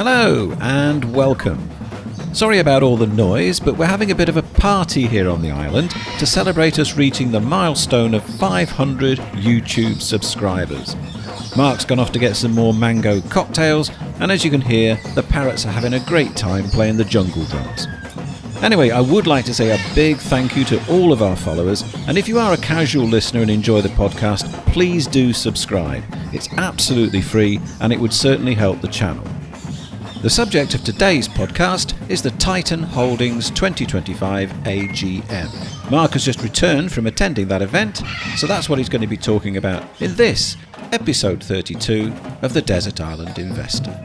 Hello and welcome. Sorry about all the noise, but we're having a bit of a party here on the island to celebrate us reaching the milestone of 500 YouTube subscribers. Mark's gone off to get some more mango cocktails, and as you can hear, the parrots are having a great time playing the jungle drums. Anyway, I would like to say a big thank you to all of our followers, and if you are a casual listener and enjoy the podcast, please do subscribe. It's absolutely free, and it would certainly help the channel. The subject of today's podcast is the Titon Holdings 2025 AGM. Mark has just returned from attending that event, so that's what he's going to be talking about in this, episode 32 of the Desert Island Investor.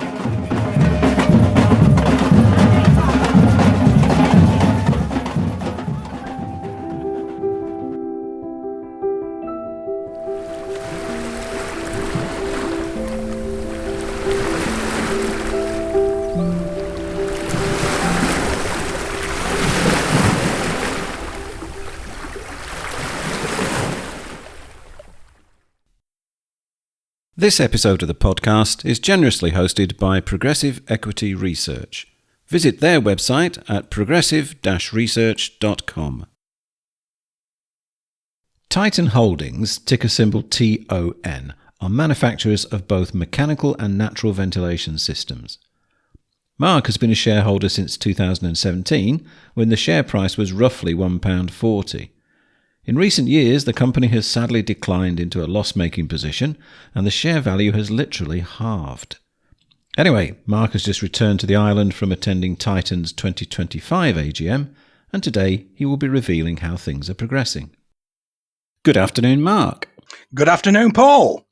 This episode of the podcast is generously hosted by Progressive Equity Research. Visit their website at progressive-research.com. Titon Holdings, ticker symbol TON, are manufacturers of both mechanical and natural ventilation systems. Mark has been a shareholder since 2017, when the share price was roughly £1.40. In recent years, the company has sadly declined into a loss-making position, and the share value has literally halved. Anyway, Mark has just returned to the island from attending Titon's 2025 AGM, and today he will be revealing how things are progressing. Good afternoon, Mark. Good afternoon, Paul.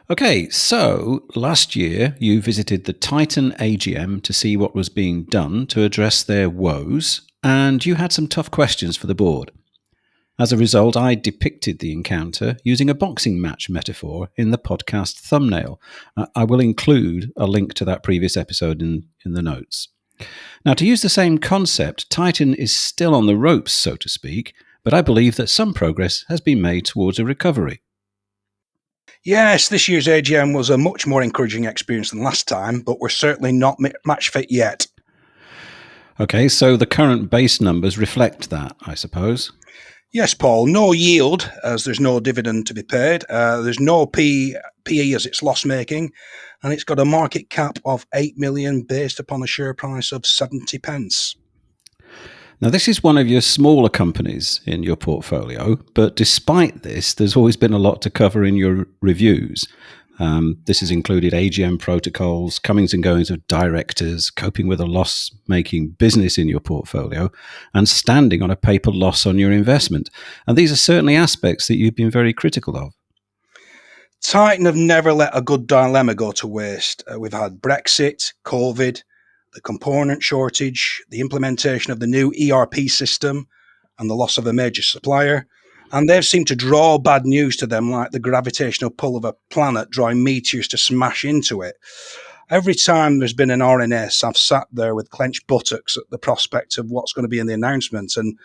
Okay, so last year you visited the Titon AGM to see what was being done to address their woes, and you had some tough questions for the board. As a result, I depicted the encounter using a boxing match metaphor in the podcast thumbnail. I will include a link to that previous episode in the notes. Now, to use the same concept, Titon is still on the ropes, so to speak, but I believe that some progress has been made towards a recovery. Yes, this year's AGM was a much more encouraging experience than last time, but we're certainly not match fit yet. Okay, so the current base numbers reflect that, I suppose. Yes, Paul, no yield as there's no dividend to be paid. There's no PE as it's loss-making, and it's got a market cap of 8 million based upon a share price of 70 pence. Now, this is one of your smaller companies in your portfolio, but despite this, there's always been a lot to cover in your reviews. This has included AGM protocols, comings and goings of directors, coping with a loss-making business in your portfolio, and standing on a paper loss on your investment. And these are certainly aspects that you've been very critical of. Titan have never let a good dilemma go to waste. We've had Brexit, COVID, the component shortage, the implementation of the new ERP system, and the loss of a major supplier. And they've seemed to draw bad news to them like the gravitational pull of a planet drawing meteors to smash into it. Every time there's been an RNS, I've sat there with clenched buttocks at the prospect of what's going to be in the announcement. And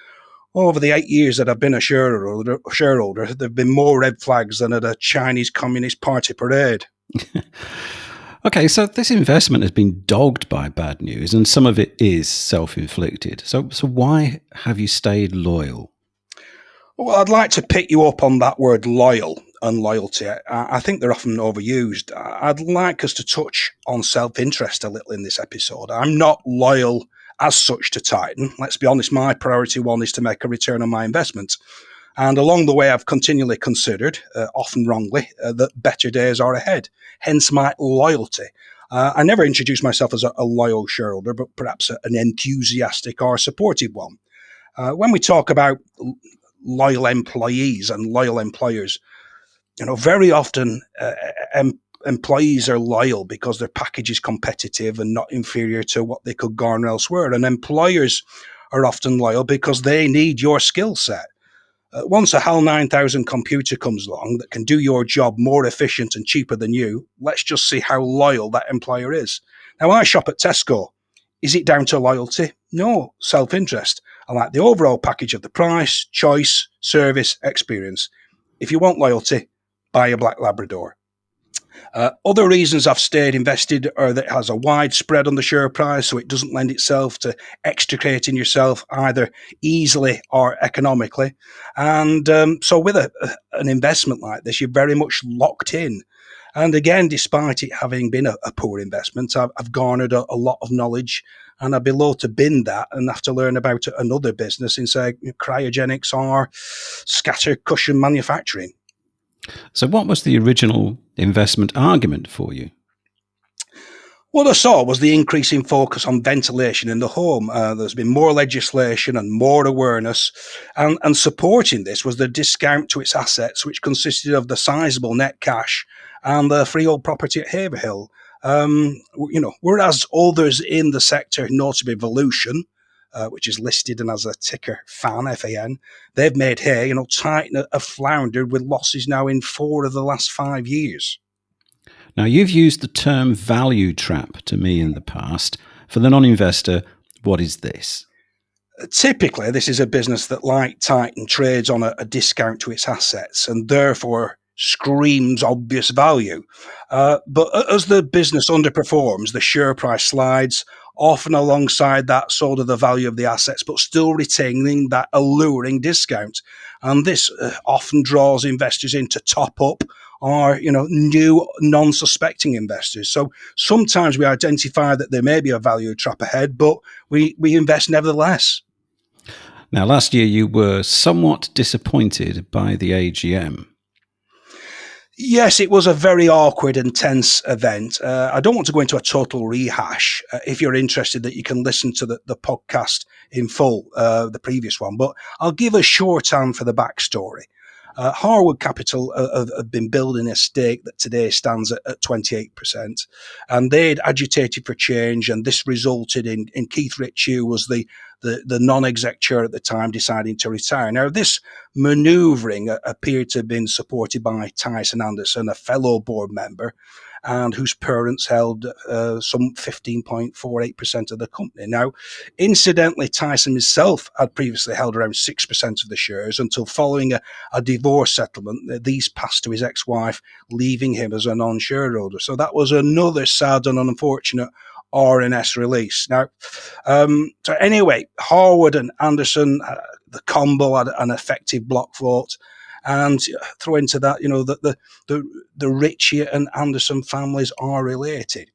over the 8 years that I've been a shareholder, there have been more red flags than at a Chinese Communist Party parade. Okay, so this investment has been dogged by bad news, and some of it is self-inflicted. So why have you stayed loyal? Well, I'd like to pick you up on that word loyal and loyalty. I think they're often overused. I'd like us to touch on self-interest a little in this episode. I'm not loyal as such to Titan. Let's be honest, my priority one is to make a return on my investment. And along the way, I've continually considered, often wrongly, that better days are ahead, hence my loyalty. I never introduced myself as a loyal shareholder, but perhaps an enthusiastic or supportive one. When we talk about loyal employees and loyal employers, very often employees are loyal because their package is competitive and not inferior to what they could garner elsewhere. And employers are often loyal because they need your skill set. Once a HAL 9000 computer comes along that can do your job more efficient and cheaper than you, let's just see how loyal that employer is. Now, I shop at Tesco. Is it down to loyalty? No, self-interest. I like the overall package of the price, choice, service, experience. If you want loyalty, buy a Black Labrador. Other reasons I've stayed invested are that it has a wide spread on the share price, so it doesn't lend itself to extricating yourself either easily or economically. And so with an investment like this, you're very much locked in. And again, despite it having been a poor investment, I've garnered a lot of knowledge, and I'd be loath to bin that and have to learn about another business in, say, cryogenics or scatter cushion manufacturing. So, what was the original investment argument for you? What I saw was the increasing focus on ventilation in the home. There's been more legislation and more awareness, and supporting this was the discount to its assets, which consisted of the sizable net cash and the freehold property at Haverhill. Whereas others in the sector, notably Volution, which is listed and has a ticker FAN, F-A-N, they've made hay. Titan have floundered with losses now in 4 of the last 5 years. Now, you've used the term value trap to me in the past. For the non-investor, what is this? Typically, this is a business that, like Titan, trades on a discount to its assets and therefore screams obvious value. But as the business underperforms, the share price slides, often alongside that sort of the value of the assets, but still retaining that alluring discount. And this often draws investors in to top up or, new non-suspecting investors. So sometimes we identify that there may be a value trap ahead, but we invest nevertheless. Now, last year you were somewhat disappointed by the AGM. Yes, it was a very awkward and tense event. I don't want to go into a total rehash. If you're interested, that you can listen to the podcast in full, the previous one. But I'll give a shorthand for the backstory. Harwood Capital have been building a stake that today stands at 28%. And they'd agitated for change, and this resulted in Keith Ritchie, who was the non-exec chair at the time, deciding to retire. Now, this manoeuvring appeared to have been supported by Tyson Anderson, a fellow board member, and whose parents held some 15.48% of the company. Now, incidentally, Tyson himself had previously held around 6% of the shares until following a divorce settlement, these passed to his ex-wife, leaving him as a non-shareholder. So that was another sad and unfortunate RNS release. Now, so anyway, Harwood and Anderson, the combo had an effective block vote. And throw into that, the Ritchie and Anderson families are related.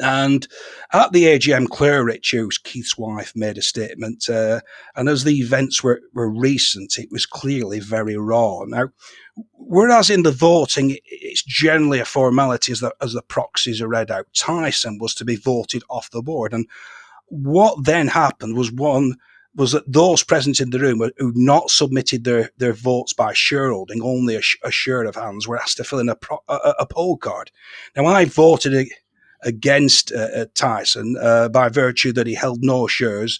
And at the AGM, Claire Ritchie, who's Keith's wife, made a statement. And as the events were recent, it was clearly very raw. Now, whereas in the voting, it's generally a formality as the proxies are read out, Tyson was to be voted off the board. And what then happened was that those present in the room who not submitted their votes by shareholding, only a share of hands, were asked to fill in a poll card. Now, I voted against Tyson by virtue that he held no shares,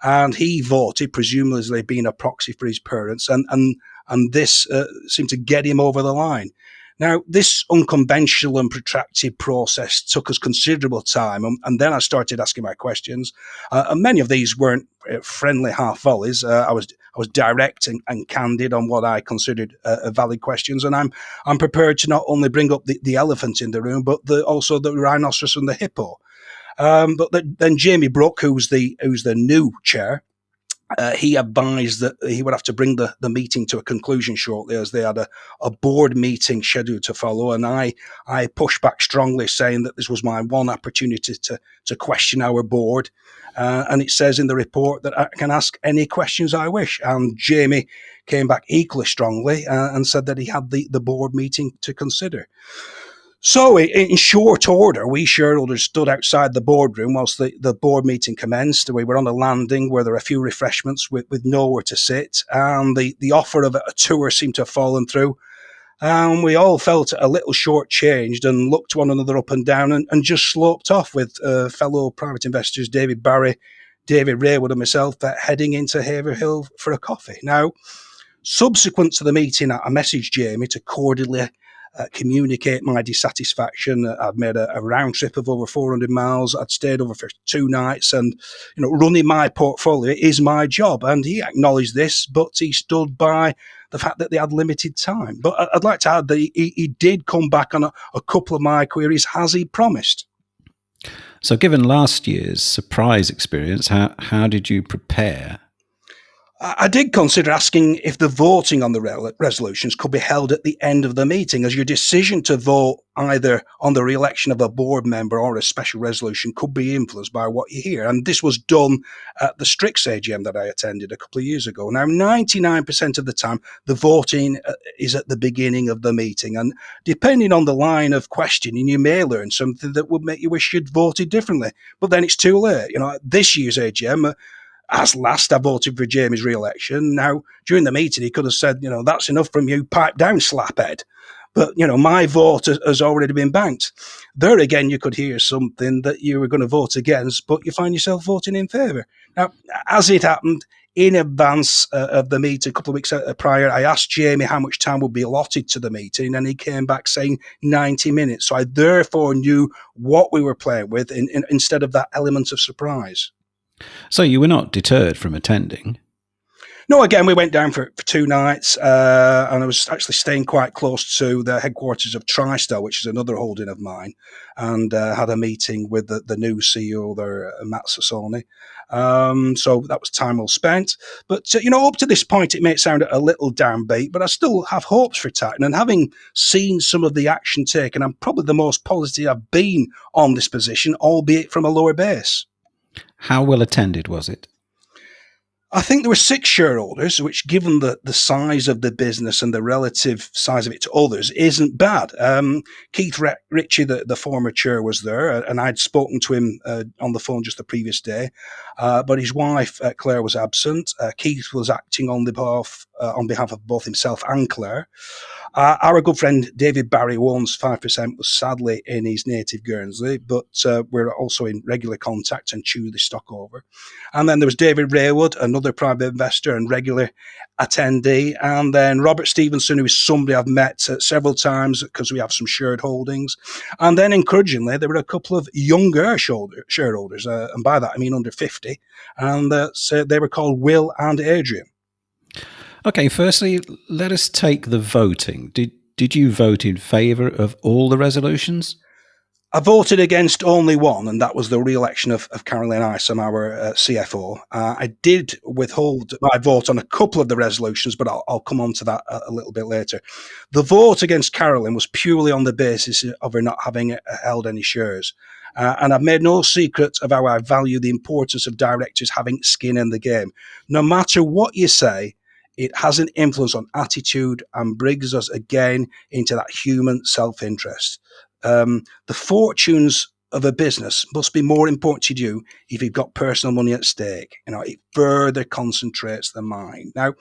and he voted, presumably being a proxy for his parents, and this seemed to get him over the line. Now, this unconventional and protracted process took us considerable time, and then I started asking my questions. And many of these weren't friendly half volleys. I was direct and candid on what I considered valid questions, and I'm prepared to not only bring up the elephant in the room, but also the rhinoceros and the hippo. But then Jamie Brooke, who's the new chair, he advised that he would have to bring the meeting to a conclusion shortly, as they had a board meeting scheduled to follow. And I pushed back strongly, saying that this was my one opportunity to question our board. And it says in the report that I can ask any questions I wish. And Jamie came back equally strongly and said that he had the board meeting to consider. So in short order, we shareholders stood outside the boardroom whilst the board meeting commenced. We were on a landing where there were a few refreshments with nowhere to sit, and the offer of a tour seemed to have fallen through. And we all felt a little shortchanged and looked one another up and down and just sloped off with fellow private investors, David Barry, David Raywood and myself, heading into Haverhill for a coffee. Now, subsequent to the meeting, I messaged Jamie to cordially communicate my dissatisfaction. I'd made a round trip of over 400 miles. I'd stayed over for 2 nights, and running my portfolio is my job. And he acknowledged this, but he stood by the fact that they had limited time. But I'd like to add that he did come back on a couple of my queries, as he promised. So given last year's surprise experience, how did you prepare? I did consider asking if the voting on the resolutions could be held at the end of the meeting, as your decision to vote either on the re-election of a board member or a special resolution could be influenced by what you hear. And this was done at the Strix AGM that I attended a couple of years ago. Now, 99% of the time, the voting is at the beginning of the meeting. And depending on the line of questioning, you may learn something that would make you wish you'd voted differently. But then it's too late. This year's AGM, as last, I voted for Jamie's re-election. Now, during the meeting, he could have said, that's enough from you, pipe down, slaphead. But, my vote has already been banked. There again, you could hear something that you were going to vote against, but you find yourself voting in favour. Now, as it happened, in advance of the meeting, a couple of weeks prior, I asked Jamie how much time would be allotted to the meeting, and he came back saying 90 minutes. So I therefore knew what we were playing with instead of that element of surprise. So you were not deterred from attending? No, again, we went down for 2 nights, and I was actually staying quite close to the headquarters of TriStar, which is another holding of mine, and had a meeting with the new CEO there, Matt Sassoni. So that was time well spent. But, up to this point, it may sound a little downbeat, but I still have hopes for Titon. And having seen some of the action taken, I'm probably the most positive I've been on this position, albeit from a lower base. How well attended was it? I think there were 6 shareholders, which, given the size of the business and the relative size of it to others, isn't bad. Keith Ritchie, the former chair, was there, and I'd spoken to him on the phone just the previous day. But his wife, Claire, was absent. Keith was acting on behalf of both himself and Claire. Our good friend David Barry, who owns 5%, was sadly in his native Guernsey, but we're also in regular contact and chew the stock over. And then there was David Raywood, another private investor and regular attendee. And then Robert Stevenson, who is somebody I've met several times because we have some shared holdings. And then, encouragingly, there were a couple of younger shareholders, and by that I mean under 50, and so they were called Will and Adrian. Okay, firstly, let us take the voting. Did you vote in favour of all the resolutions? I voted against only one, and that was the re-election of Caroline Isom, our CFO. I did withhold my vote on a couple of the resolutions, but I'll come on to that a little bit later. The vote against Caroline was purely on the basis of her not having held any shares. And I've made no secret of how I value the importance of directors having skin in the game. No matter what you say, it has an influence on attitude and brings us again into that human self-interest. The fortunes of a business must be more important to you if you've got personal money at stake. It further concentrates the mind. Now,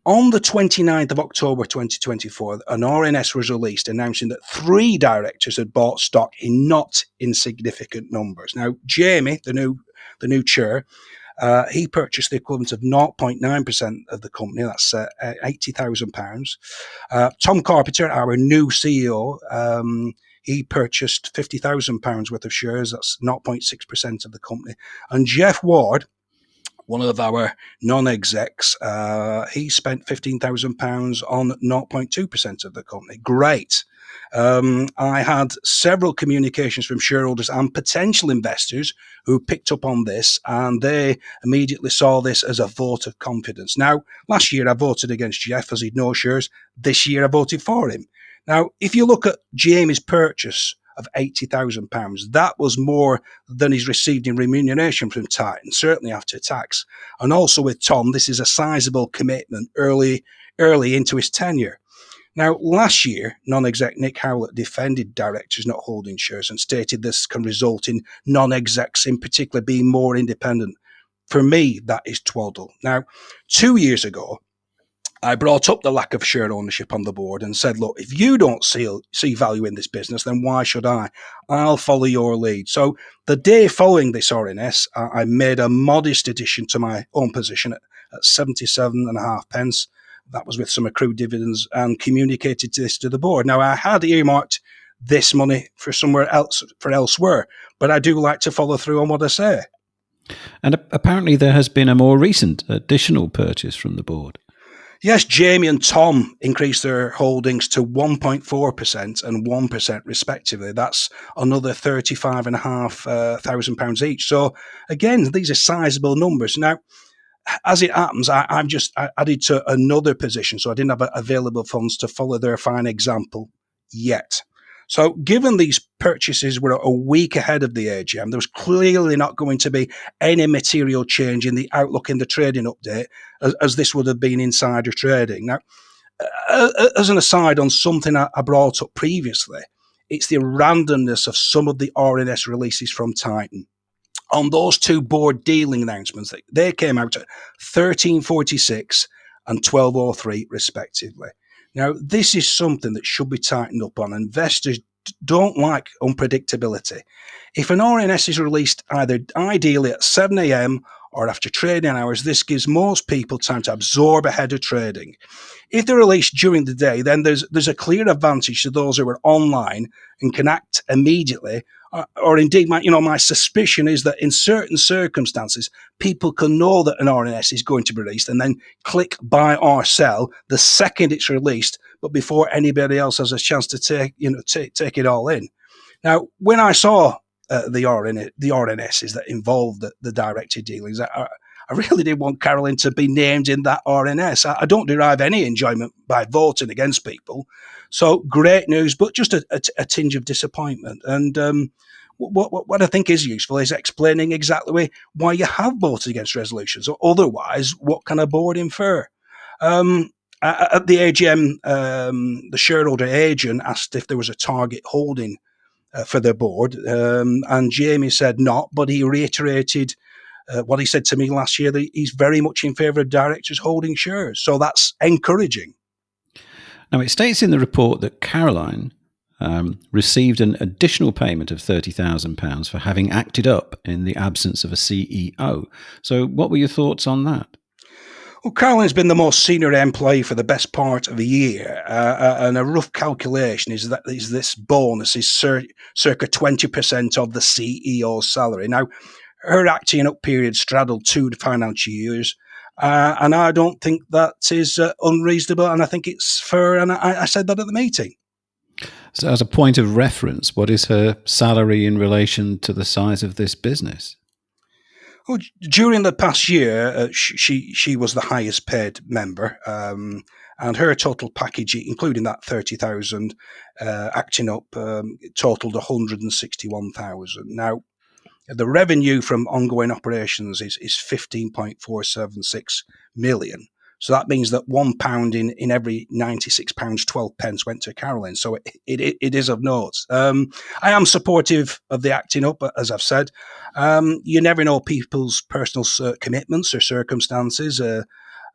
on the 29th of October 2024, an RNS was released announcing that 3 directors had bought stock in not insignificant numbers. Now, Jamie, the new chair, he purchased the equivalent of 0.9% of the company. That's £80,000. Tom Carpenter, our new CEO, he purchased £50,000 worth of shares. That's 0.6% of the company. And Jeff Ward, one of our non-execs, he spent £15,000 on 0.2% of the company. Great. I had several communications from shareholders and potential investors who picked up on this, and they immediately saw this as a vote of confidence. Now, last year I voted against Jeff as he'd no shares. This year I voted for him. Now, if you look at Jamie's purchase of £80,000, that was more than he's received in remuneration from Titon, certainly after tax. And also with Tom, this is a sizable commitment early into his tenure. Now, last year, non-exec Nick Howlett defended directors not holding shares and stated this can result in non-execs in particular being more independent. For me, that is twaddle. Now, 2 years ago, I brought up the lack of share ownership on the board and said, look, if you don't see value in this business, then why should I? I'll follow your lead. So the day following this RNS, I made a modest addition to my own position at 77.5 pence. That was with some accrued dividends, and communicated this to the board. Now, I had earmarked this money for somewhere else, for elsewhere, but I do like to follow through on what I say. And apparently there has been a more recent additional purchase from the board. Yes, Jamie and Tom increased their holdings to 1.4% and 1% respectively. That's another £35,500 each. So again, these are sizable numbers. Now, as it happens, I've just added to another position, so I didn't have available funds to follow their fine example yet. So given these purchases were a week ahead of the AGM, there was clearly not going to be any material change in the outlook in the trading update, as this would have been insider trading. Now, as an aside on something I brought up previously, it's the randomness of some of the RNS releases from Titon. On those two board dealing announcements, they came out at 13:46 and 12:03 respectively. Now, this is something that should be tightened up on. Investors don't like unpredictability. If an RNS is released either ideally at 7 a.m. or after trading hours, this gives most people time to absorb ahead of trading. If they're released during the day, then there's a clear advantage to those who are online and can act immediately. Or indeed, my suspicion is that in certain circumstances, people can know that an RNS is going to be released and then click buy or sell the second it's released, but before anybody else has a chance to take it all in. Now, when I saw the RNSs that involved the directed dealings, I really did want Carolyn to be named in that RNS. I don't derive any enjoyment by voting against people. So great news, but just a tinge of disappointment. And what I think is useful is explaining exactly why you have voted against resolutions. Or otherwise, what can a board infer? At the AGM, the shareholder agent asked if there was a target holding for the board, and Jamie said not, but he reiterated what he said to me last year, that he's very much in favour of directors holding shares. So that's encouraging. Now, it states in the report that Caroline received an additional payment of £30,000 for having acted up in the absence of a CEO. So what were your thoughts on that? Well, Caroline's been the most senior employee for the best part of a year, and a rough calculation is that this bonus is circa 20% of the CEO's salary. Now, her acting up period straddled 2 financial years, and I don't think that is unreasonable, and I think it's fair, and I said that at the meeting. So as a point of reference, what is her salary in relation to the size of this business? Well, during the past year, she was the highest paid member, and her total package, including that 30,000 acting up, totaled 161,000. Now, the revenue from ongoing operations is 15.476 million. So that means that £1 in every £96, 12 pence went to Caroline. So it is of note. I am supportive of the acting up, as I've said. You never know people's personal commitments or circumstances,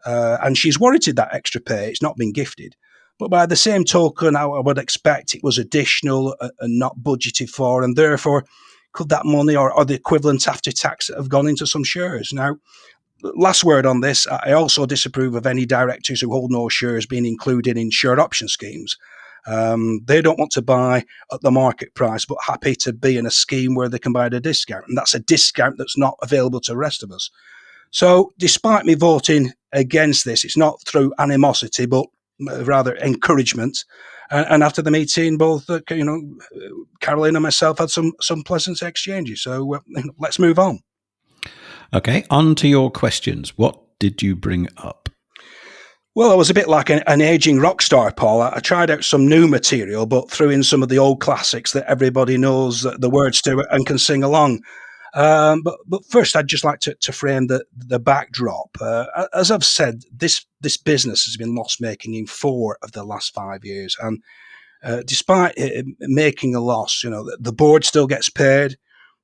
and she's warranted that extra pay. It's not been gifted. But by the same token, I would expect it was additional and not budgeted for, and therefore could that money or the equivalent after tax have gone into some shares? Now, last word on this, I also disapprove of any directors who hold no shares being included in share option schemes. They don't want to buy at the market price, but happy to be in a scheme where they can buy at a discount. And that's a discount that's not available to the rest of us. So despite me voting against this, it's not through animosity, but rather encouragement. And after the meeting, both Caroline and myself had some pleasant exchanges. So let's move on. Okay, on to your questions. What did you bring up? Well, I was a bit like an aging rock star, Paul. I tried out some new material, but threw in some of the old classics that everybody knows the words to and can sing along. But first, I'd just like to frame the backdrop. As I've said, this business has been loss-making in 4 of the last 5 years. And despite making a loss, the board still gets paid,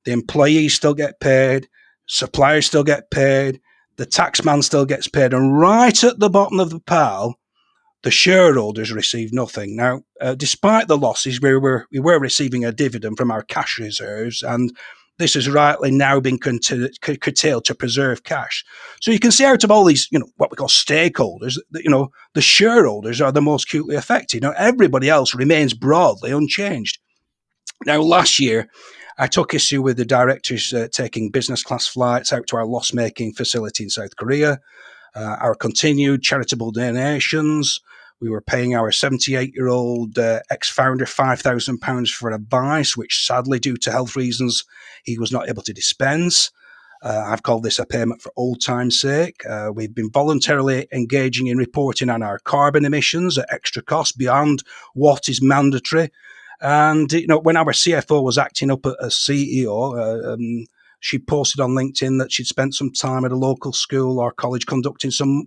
the employees still get paid, suppliers still get paid, the taxman still gets paid, and right at the bottom of the pile, the shareholders receive nothing. Now, despite the losses, we were receiving a dividend from our cash reserves, and this has rightly now been curtailed to preserve cash. So you can see out of all these, what we call stakeholders, that, the shareholders are the most acutely affected. Now, everybody else remains broadly unchanged. Now, last year, I took issue with the directors taking business class flights out to our loss-making facility in South Korea, our continued charitable donations. We were paying our 78-year-old ex-founder £5,000 for advice, which sadly, due to health reasons, he was not able to dispense. I've called this a payment for old time's sake. We've been voluntarily engaging in reporting on our carbon emissions at extra cost beyond what is mandatory. And, when our CFO was acting up as CEO, she posted on LinkedIn that she'd spent some time at a local school or college conducting some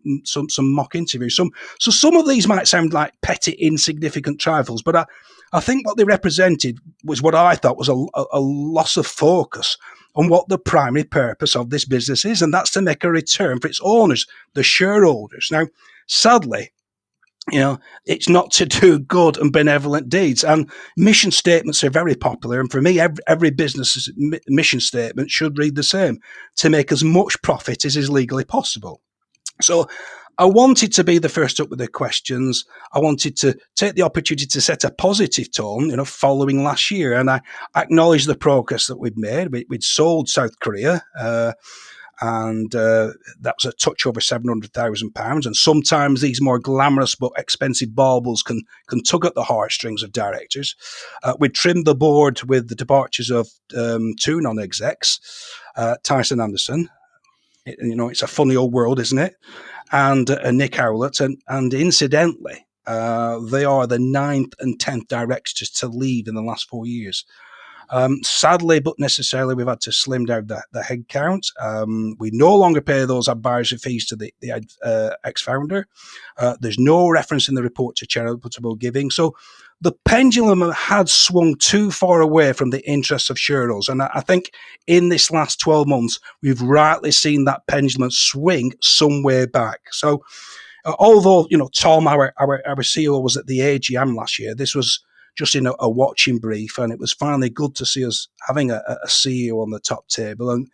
mock interviews. So some of these might sound like petty, insignificant trifles, but I think what they represented was what I thought was a loss of focus on what the primary purpose of this business is, and that's to make a return for its owners, the shareholders. Now, sadly, it's not to do good and benevolent deeds. And mission statements are very popular. And for me, every business's mission statement should read the same: to make as much profit as is legally possible. So I wanted to be the first up with the questions. I wanted to take the opportunity to set a positive tone, following last year. And I acknowledge the progress that we've made. We'd sold South Korea, and that was a touch over £700,000. And sometimes these more glamorous but expensive baubles can tug at the heartstrings of directors. We trimmed the board with the departures of two non-execs, Tyson Anderson. It's a funny old world, isn't it? And Nick Howlett. And incidentally, they are the 9th and 10th directors to leave in the last 4 years. Sadly, but necessarily, we've had to slim down the headcount. We no longer pay those advisory fees to the ex-founder. There's no reference in the report to charitable giving. So the pendulum had swung too far away from the interests of shareholders. And I think in this last 12 months, we've rightly seen that pendulum swing some way back. So although, Tom, our CEO, was at the AGM last year, this was just in a watching brief, and it was finally good to see us having a CEO on the top table. And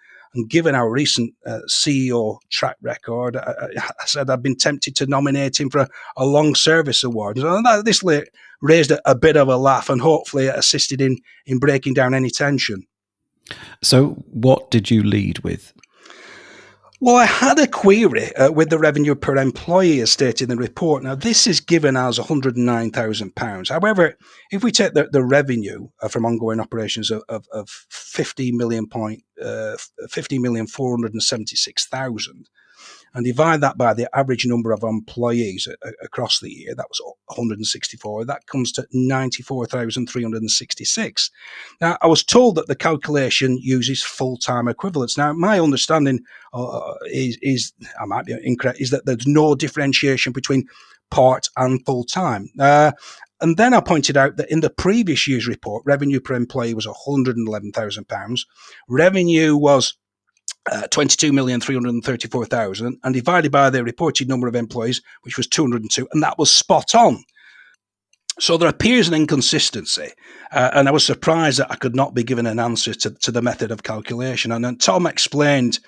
given our recent CEO track record, I said I'd been tempted to nominate him for a long service award. And this raised a bit of a laugh, and hopefully it assisted in breaking down any tension. So what did you lead with? Well, I had a query with the revenue per employee as stated in the report. Now, this is given as £109,000. However, if we take the revenue from ongoing operations of 50,476,000 and divide that by the average number of employees across the year, that was 164, that comes to 94,366. Now, I was told that the calculation uses full-time equivalents. Now, my understanding is, I might be incorrect, is that there's no differentiation between part and full-time. And then I pointed out that in the previous year's report, revenue per employee was £111,000. Revenue was 22,334,000, and divided by the reported number of employees, which was 202, and that was spot on. So there appears an inconsistency, and I was surprised that I could not be given an answer to the method of calculation. And then Tom explained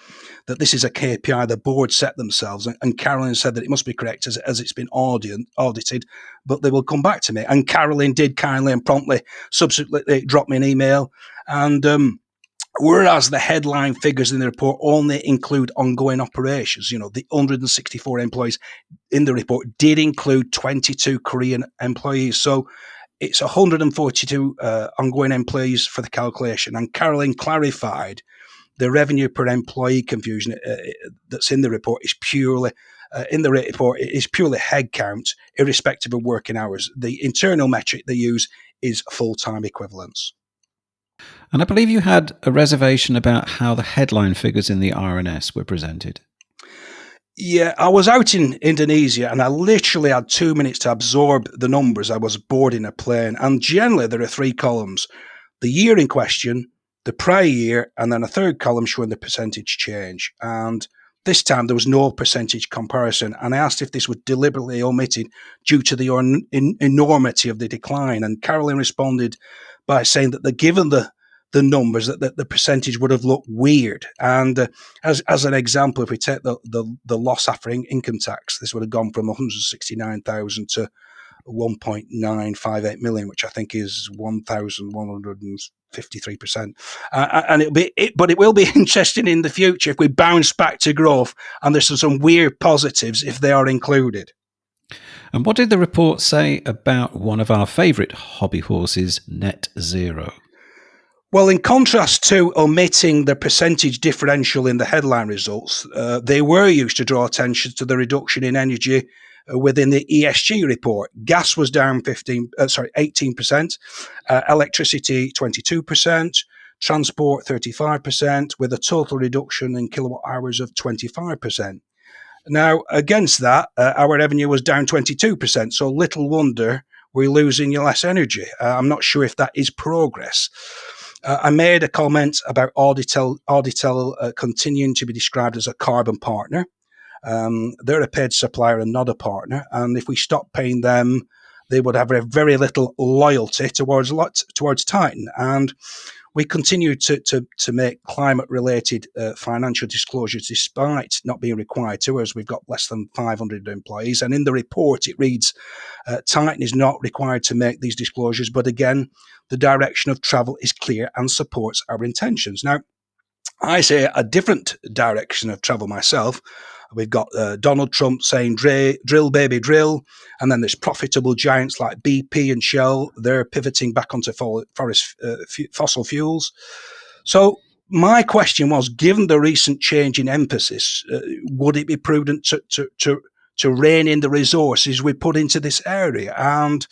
that this is a KPI the board set themselves, and Carolyn said that it must be correct as it's been audited, but they will come back to me. And Carolyn did kindly and promptly subsequently drop me an email, and whereas the headline figures in the report only include ongoing operations, the 164 employees in the report did include 22 Korean employees. So it's 142 ongoing employees for the calculation. And Caroline clarified the revenue per employee confusion that's in the report is purely headcount, irrespective of working hours. The internal metric they use is full-time equivalents. And I believe you had a reservation about how the headline figures in the RNS were presented. Yeah, I was out in Indonesia and I literally had 2 minutes to absorb the numbers. I was boarding a plane, and generally there are 3 columns: the year in question, the prior year, and then a third column showing the percentage change. And this time there was no percentage comparison, and I asked if this was deliberately omitted due to the enormity of the decline. And Caroline responded by saying that given the the numbers, that the percentage would have looked weird. And as an example, if we take the loss after income tax, this would have gone from 169,000 to 1.958 million, which I think is 1,153%. And but it will be interesting in the future if we bounce back to growth and there's some weird positives if they are included. And what did the report say about one of our favourite hobby horses, Net Zero? Well, in contrast to omitting the percentage differential in the headline results, they were used to draw attention to the reduction in energy within the ESG report. Gas was down 18%, electricity 22%, transport 35%, with a total reduction in kilowatt hours of 25%. Now, against that, our revenue was down 22%, so little wonder we're losing less energy. I'm not sure if that is progress. I made a comment about Auditel continuing to be described as a carbon partner. They're a paid supplier and not a partner, and if we stop paying them, they would have very little loyalty towards Titon. And we continue to make climate-related financial disclosures despite not being required to, as we've got less than 500 employees. And in the report, it reads, Titon is not required to make these disclosures, but again, the direction of travel is clear and supports our intentions. Now, I say a different direction of travel myself. We've got Donald Trump saying drill, baby, drill. And then there's profitable giants like BP and Shell. They're pivoting back onto fossil fuels. So my question was, given the recent change in emphasis, would it be prudent to rein in the resources we put into this area? And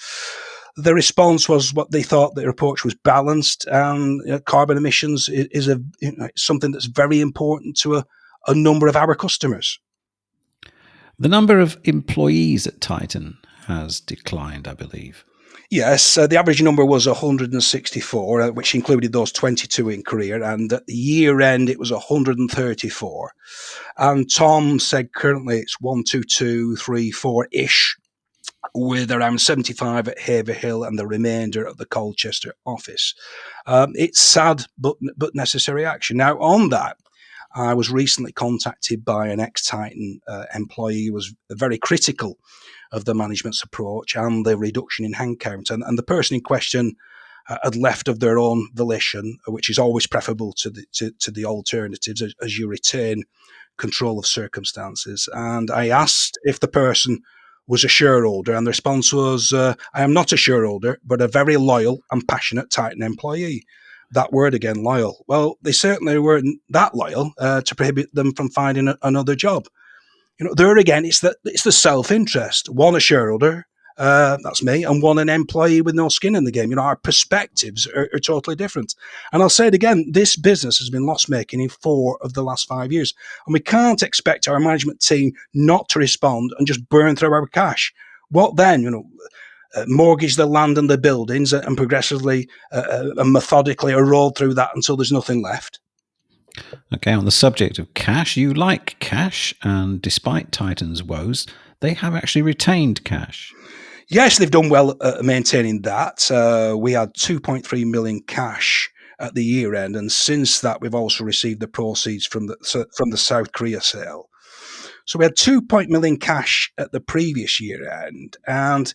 the response was what they thought the approach was balanced, and carbon emissions is something that's very important to a number of our customers. The number of employees at Titon has declined, I believe. Yes, the average number was 164, which included those 22 in Korea, and at the year end it was 134. And Tom said currently it's 1, 2, 2, 3, 4-ish, with around 75 at Haverhill and the remainder at the Colchester office. It's sad but necessary action. Now, on that, I was recently contacted by an ex-Titon employee who was very critical of the management's approach and the reduction in headcount. And the person in question had left of their own volition, which is always preferable to the alternatives, as you retain control of circumstances. And I asked if the person was a shareholder, and the response was, I am not a shareholder, but a very loyal and passionate Titon employee. That word again, loyal. Well, they certainly weren't that loyal to prohibit them from finding another job. There again, it's the self-interest. One, a shareholder, that's me, and one, an employee with no skin in the game. Our perspectives are totally different. And I'll say it again, this business has been loss-making in 4 of the last 5 years. And we can't expect our management team not to respond and just burn through our cash. What then? Mortgage the land and the buildings and progressively and methodically erode through that until there's nothing left. Okay, on the subject of cash, you like cash, and despite Titon's woes, they have actually retained cash. Yes, they've done well at maintaining that. We had 2.3 million cash at the year end, and since that, we've also received the proceeds from the South Korea sale. So we had 2 million cash at the previous year end, and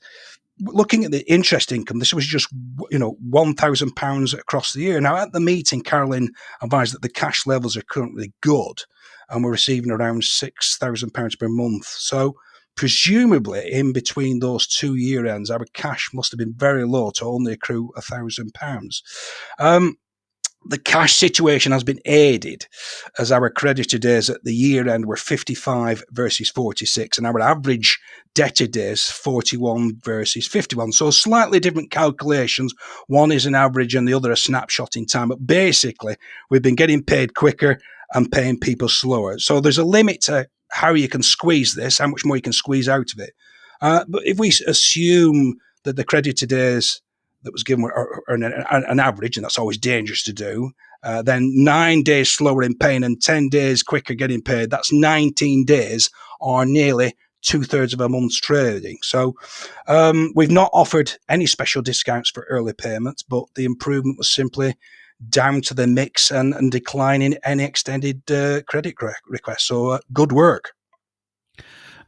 looking at the interest income, this was just £1,000 across the year. Now, at the meeting, Carolyn advised that the cash levels are currently good, and we're receiving around £6,000 per month. So, presumably, in between those 2 year ends, our cash must have been very low to only accrue £1,000. The cash situation has been aided as our creditor days at the year end were 55 versus 46, and our average debtor days 41 versus 51. So slightly different calculations. One is an average and the other a snapshot in time. But basically, we've been getting paid quicker and paying people slower. So there's a limit to how you can squeeze this, how much more you can squeeze out of it. But if we assume that the creditor days that was given or an average, and that's always dangerous to do, then 9 days slower in paying and 10 days quicker getting paid, that's 19 days or nearly 2/3 of a month's trading. So we've not offered any special discounts for early payments, but the improvement was simply down to the mix and declining any extended credit requests. So good work.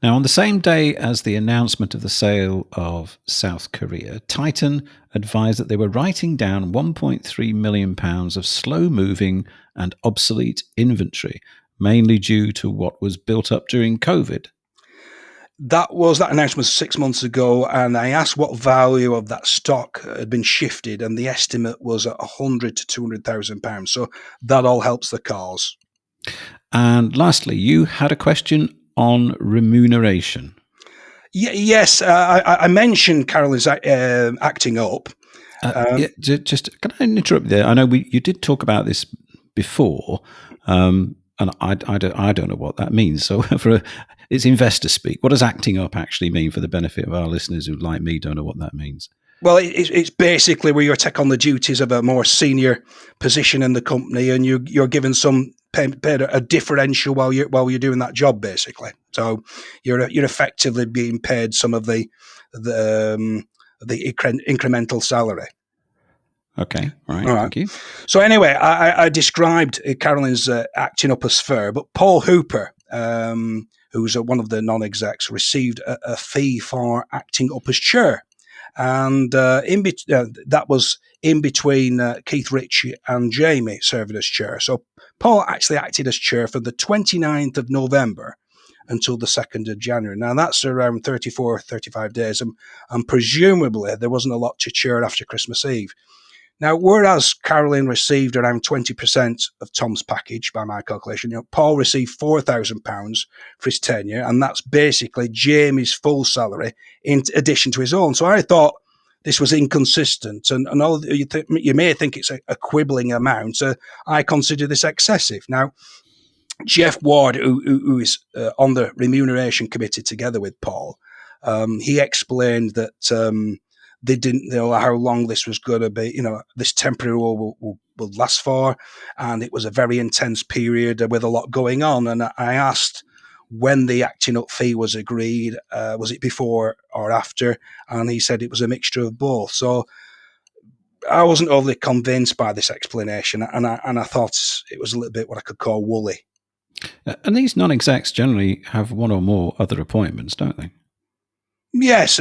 Now, on the same day as the announcement of the sale of South Korea, Titon advised that they were writing down £1.3 million of slow-moving and obsolete inventory, mainly due to what was built up during COVID. That announcement was 6 months ago, and I asked what value of that stock had been shifted, and the estimate was at £100,000 to £200,000. So that all helps the cause. And lastly, you had a question on remuneration. Yes, I mentioned Carolyn's acting up. Just can I interrupt there? I know you did talk about this before, and I don't know what that means. So it's investor speak. What does acting up actually mean for the benefit of our listeners who, like me, don't know what that means? Well, it's basically where you take on the duties of a more senior position in the company, and you're given some paid a differential while you're doing that job, basically. So you're effectively being paid some of the incremental salary. Okay, right. Thank you. So anyway, I described Carolyn's acting up as fair, but Paul Hooper, who's one of the non-execs, received a fee for acting up as chair. And that was in between Keith Ritchie and Jamie serving as chair. So Paul actually acted as chair from the 29th of November until the 2nd of January. Now, that's around 35 days. And presumably there wasn't a lot to chair after Christmas Eve. Now, whereas Carolyn received around 20% of Tom's package, by my calculation, Paul received £4,000 for his tenure, and that's basically Jamie's full salary in addition to his own. So I thought this was inconsistent, and although you may think it's a quibbling amount, I consider this excessive. Now, Jeff Ward, who is on the remuneration committee together with Paul, he explained that they didn't know how long this was going to be. This temporary role will last for, and it was a very intense period with a lot going on. And I asked when the acting up fee was agreed, was it before or after? And he said it was a mixture of both. So I wasn't overly convinced by this explanation, and I thought it was a little bit what I could call woolly. And these non-execs generally have one or more other appointments, don't they? Yes.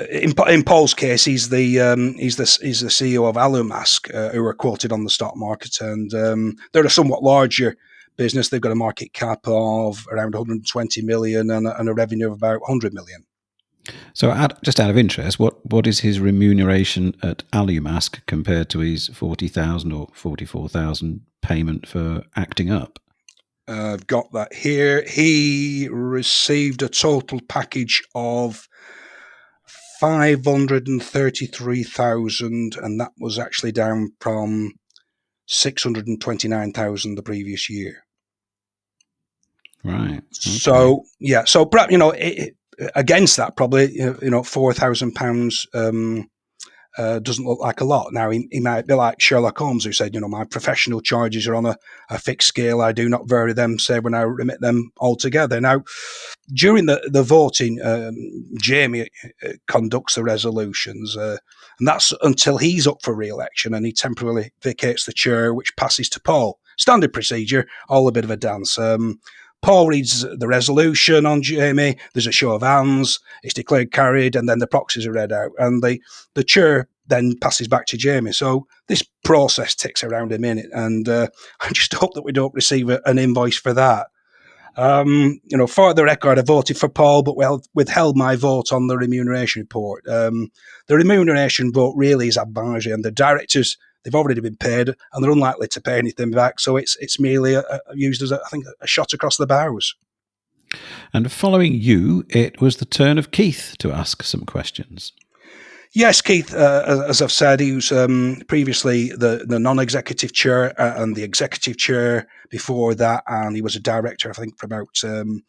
In Paul's case, he's the CEO of Alumask, who are quoted on the stock market, and they're a somewhat larger business. They've got a market cap of around 120 million and a revenue of about 100 million. So, just out of interest, what is his remuneration at Alumask compared to his 40,000 or 44,000 payment for acting up? I've got that here. He received a total package of 533,000, and that was actually down from 629,000 the previous year. Right. Okay. So yeah. So perhaps against that, probably £4,000 doesn't look like a lot. Now he might be like Sherlock Holmes, who said, my professional charges are on a fixed scale. I do not vary them, save when I remit them altogether. Now, during the voting, Jamie conducts the resolutions, and that's until he's up for re-election, and he temporarily vacates the chair, which passes to Paul. Standard procedure, all a bit of a dance. Paul reads the resolution on Jamie. There's a show of hands. It's declared carried, and then the proxies are read out, and the chair then passes back to Jamie. So this process takes around a minute, and I just hope that we don't receive an invoice for that. For the record, I voted for Paul, but withheld my vote on the remuneration report. The remuneration vote really is advisory, and the directors, they've already been paid, and they're unlikely to pay anything back. So it's merely used as, a shot across the bows. And following you, it was the turn of Keith to ask some questions. Yes, Keith, as I've said, he was previously the non-executive chair and the executive chair before that, and he was a director, I think, for about 10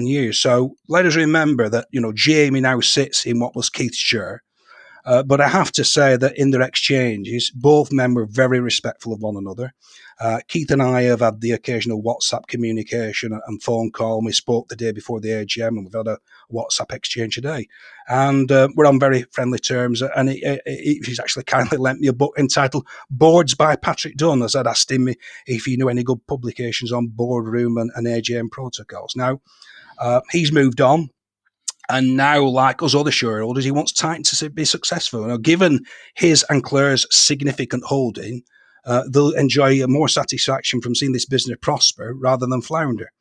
years. So let us remember that, Jamie now sits in what was Keith's chair, But I have to say that in their exchanges, both men were very respectful of one another. Keith and I have had the occasional WhatsApp communication and phone call. We spoke the day before the AGM, and we've had a WhatsApp exchange today. And we're on very friendly terms. And he's actually kindly lent me a book entitled Boards by Patrick Dunn, as I'd asked him if he knew any good publications on boardroom and AGM protocols. Now, he's moved on. And now, like us other shareholders, he wants Titan to be successful. Now, given his and Claire's significant holding, they'll enjoy more satisfaction from seeing this business prosper rather than flounder.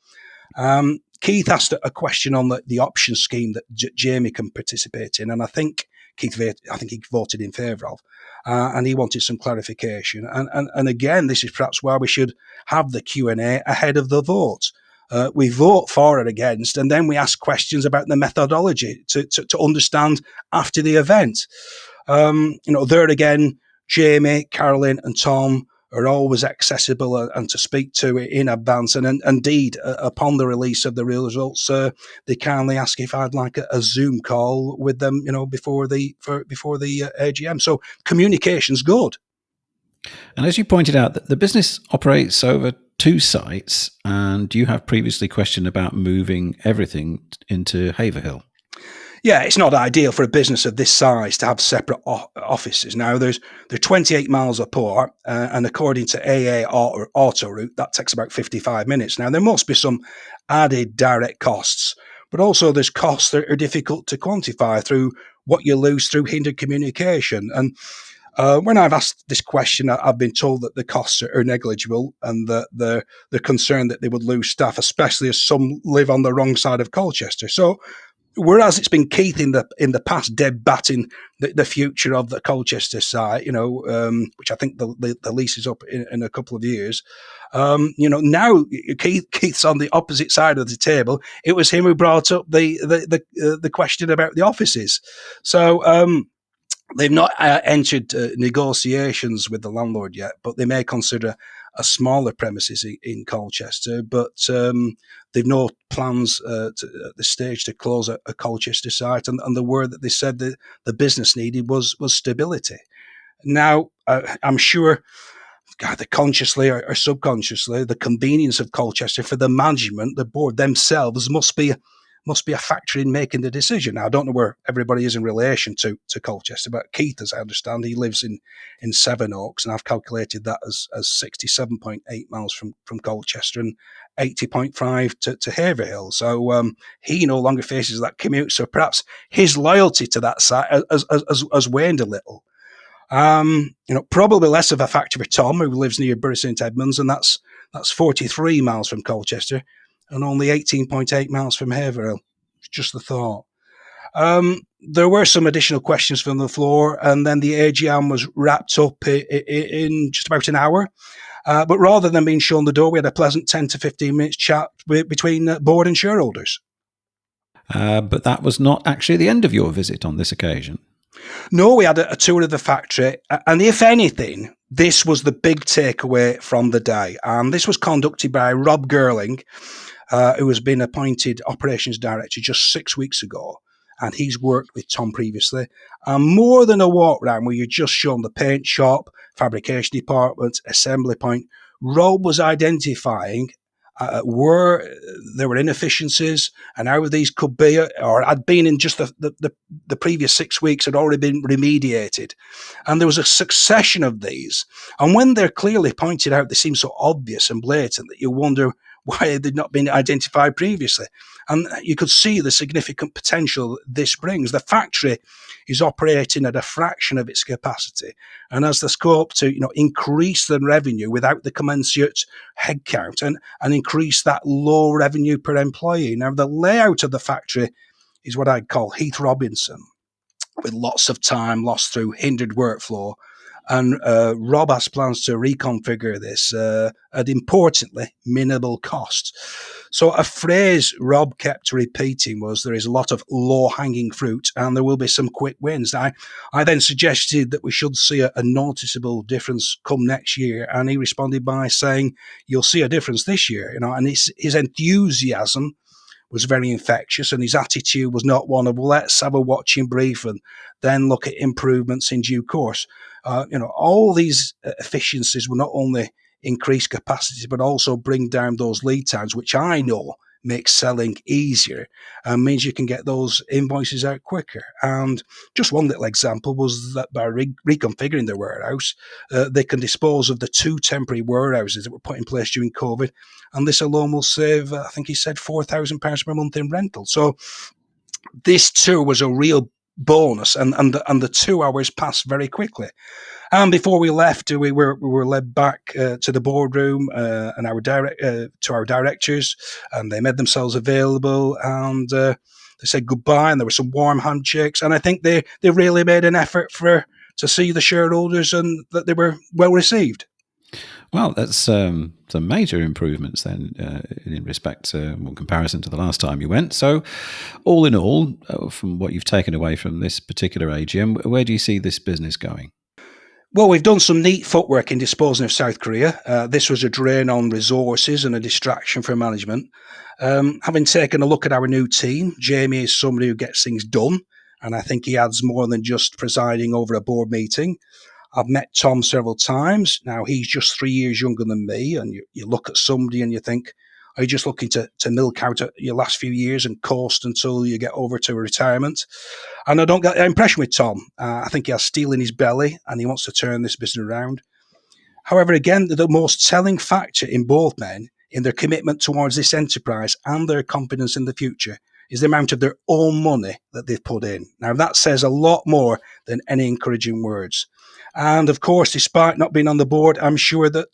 Keith asked a question on the option scheme that Jamie can participate in, and I think he voted in favour of, and he wanted some clarification. And again, this is perhaps why we should have the Q&A ahead of the vote. We vote for or against, and then we ask questions about the methodology to understand after the event. There again, Jamie, Carolyn, and Tom are always accessible and to speak to in advance. And indeed, upon the release of the real results, they kindly ask if I'd like a Zoom call with them, before the AGM. So communication's good. And as you pointed out, the business operates over 2 sites, and you have previously questioned about moving everything into Haverhill. Yeah, it's not ideal for a business of this size to have separate offices. Now, they're 28 miles apart, and according to AA Autoroute, that takes about 55 minutes. Now, there must be some added direct costs, but also there's costs that are difficult to quantify through what you lose through hindered communication. And when I've asked this question, I've been told that the costs are negligible and that they're concerned that they would lose staff, especially as some live on the wrong side of Colchester. So, whereas it's been Keith in the past debating the future of the Colchester site, which I think the lease is up in a couple of years. Now Keith's on the opposite side of the table. It was him who brought up the question about the offices. So. They've not entered negotiations with the landlord yet, but they may consider a smaller premises in Colchester. But they've no plans at this stage to close a Colchester site. And the word that they said that the business needed was stability. Now, I'm sure, either consciously or subconsciously, the convenience of Colchester for the management, the board themselves, must be a factor in making the decision. Now, I don't know where everybody is in relation to Colchester, but Keith, as I understand, he lives in Sevenoaks, and I've calculated that as 67.8 miles from Colchester and 80.5 to Haverhill. So he no longer faces that commute. So perhaps his loyalty to that site has waned a little. Probably less of a factor for Tom, who lives near Bury St Edmunds, and that's 43 miles from Colchester and only 18.8 miles from Haverhill. Just the thought. There were some additional questions from the floor, and then the AGM was wrapped up in just about an hour. But rather than being shown the door, we had a pleasant 10 to 15 minutes chat between board and shareholders. But that was not actually the end of your visit on this occasion. No, we had a tour of the factory, and if anything, this was the big takeaway from the day. And this was conducted by Rob Gerling, who has been appointed operations director just 6 weeks ago. And he's worked with Tom previously. And more than a walk round where you're just shown the paint shop, fabrication department, assembly point, Rob was identifying where there were inefficiencies and how these could be, or had been in just the previous 6 weeks, had already been remediated. And there was a succession of these. And when they're clearly pointed out, they seem so obvious and blatant that you wonder why they'd not been identified previously. And you could see the significant potential this brings. The factory is operating at a fraction of its capacity and has the scope to increase the revenue without the commensurate headcount and increase that low revenue per employee. Now, the layout of the factory is what I'd call Heath Robinson, with lots of time lost through hindered workflow. And Rob has plans to reconfigure this at, importantly, minimal cost. So a phrase Rob kept repeating was, there is a lot of low-hanging fruit and there will be some quick wins. I then suggested that we should see a noticeable difference come next year, and he responded by saying, you'll see a difference this year. And his enthusiasm was very infectious, and his attitude was not one of, well, let's have a watching brief and then look at improvements in due course. All these efficiencies will not only increase capacity, but also bring down those lead times, which I know makes selling easier and means you can get those invoices out quicker. And just one little example was that by reconfiguring their warehouse, they can dispose of the 2 temporary warehouses that were put in place during COVID. And this alone will save, I think he said, £4,000 per month in rental. So this too was a real bonus, and the 2 hours passed very quickly. And before we left, we were led back to the boardroom and to our directors, and they made themselves available, and they said goodbye, and there were some warm handshakes, and I think they really made an effort to see the shareholders and that they were well received. Well, that's some major improvements then in respect in comparison to the last time you went. So all in all, from what you've taken away from this particular AGM, where do you see this business going? Well, we've done some neat footwork in disposing of South Korea. This was a drain on resources and a distraction for management. Having taken a look at our new team, Jamie is somebody who gets things done, and I think he adds more than just presiding over a board meeting. I've met Tom several times. Now, he's just 3 years younger than me, and you look at somebody and you think, are you just looking to milk out your last few years and coast until you get over to retirement? And I don't get that impression with Tom. I think he has steel in his belly and he wants to turn this business around. However, again, the most telling factor in both men, in their commitment towards this enterprise and their confidence in the future, is the amount of their own money that they've put in. Now, that says a lot more than any encouraging words. And of course, despite not being on the board, I'm sure that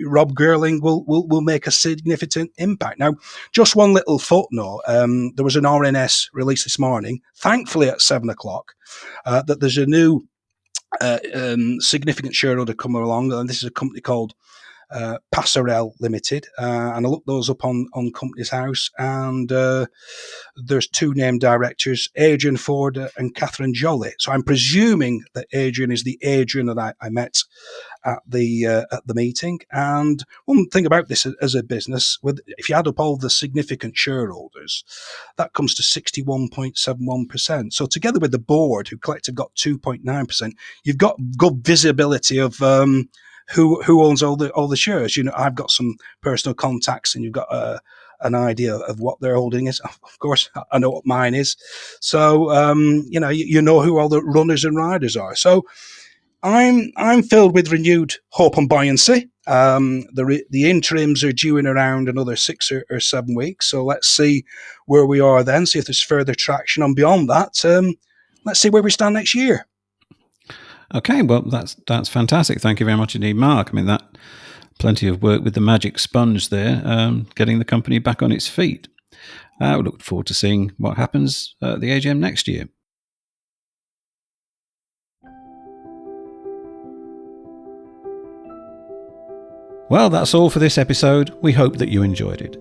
Rob Gerling will make a significant impact. Now, just one little footnote. There was an RNS released this morning, thankfully at 7:00, that there's a new significant shareholder coming along, and this is a company called Passerelle Limited, and I looked those up on Companies House, and there's 2 named directors, Adrian Ford and Catherine Jolly. So I'm presuming that Adrian is the Adrian that I met at the meeting. And one thing about this as a business, if you add up all the significant shareholders, that comes to 61.71%. So together with the board, who collectively got 2.9%, you've got good visibility of who owns all the shares. I've got some personal contacts, and you've got an idea of what their holding is. Of course, I know what mine is. So you know who all the runners and riders are. So I'm filled with renewed hope and buoyancy. The interims are due in around another 6 or 7 weeks. So let's see where we are then. See if there's further traction. And beyond that, let's see where we stand next year. Okay, well, that's fantastic. Thank you very much indeed, Mark. I mean, that plenty of work with the magic sponge there, getting the company back on its feet. We look forward to seeing what happens at the AGM next year. Well, that's all for this episode. We hope that you enjoyed it.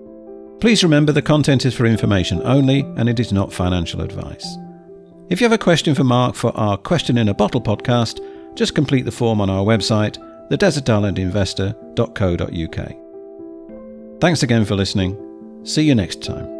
Please remember the content is for information only, and it is not financial advice. If you have a question for Mark for our Question in a Bottle podcast, just complete the form on our website, thedesertislandinvestor.co.uk. Thanks again for listening. See you next time.